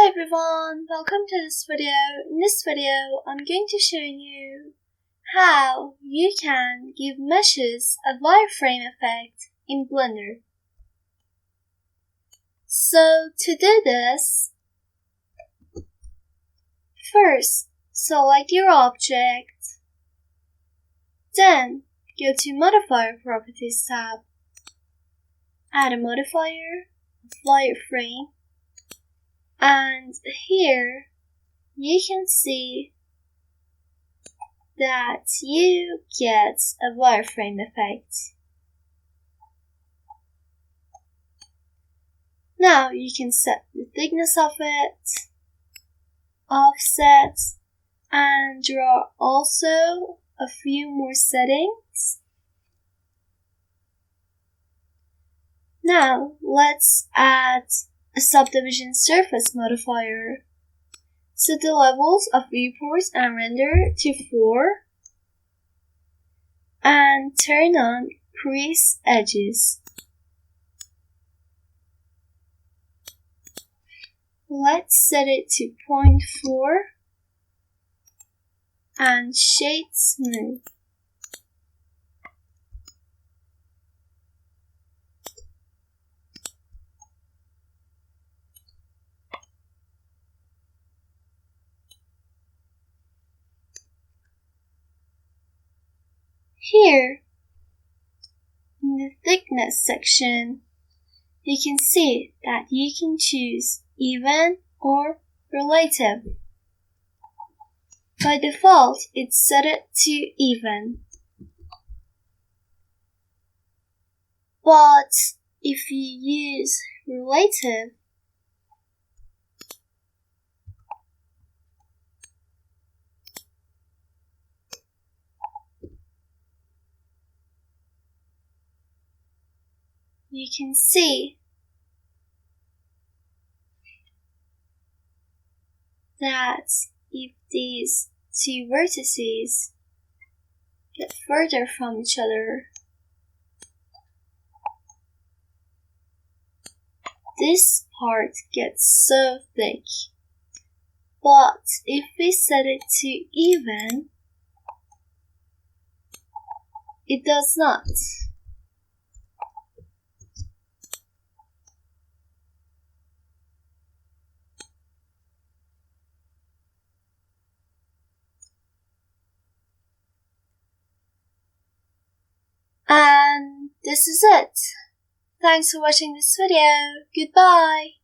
everyone, welcome to this video. In this video, I'm going to show you how you can give meshes a wireframe effect in Blender. So to do this, first select your object, then go to Modifier Properties tab, add a modifier of wireframe. And here you can see that you get a wireframe effect. Now you can set the thickness of it, offset, and draw also a few more settings. Now let's add a subdivision surface modifier. Set the levels of viewports and render to 4 and turn on crease edges. Let's set it to 0.4 and shade smooth. Here, in the thickness section, you can see that you can choose even or relative. By default, it's set it to even. But if you use relative, you can see that if these two vertices get further from each other, this part gets so thick. But if we set it to even, it does not. And this is it. Thanks for watching this video. Goodbye.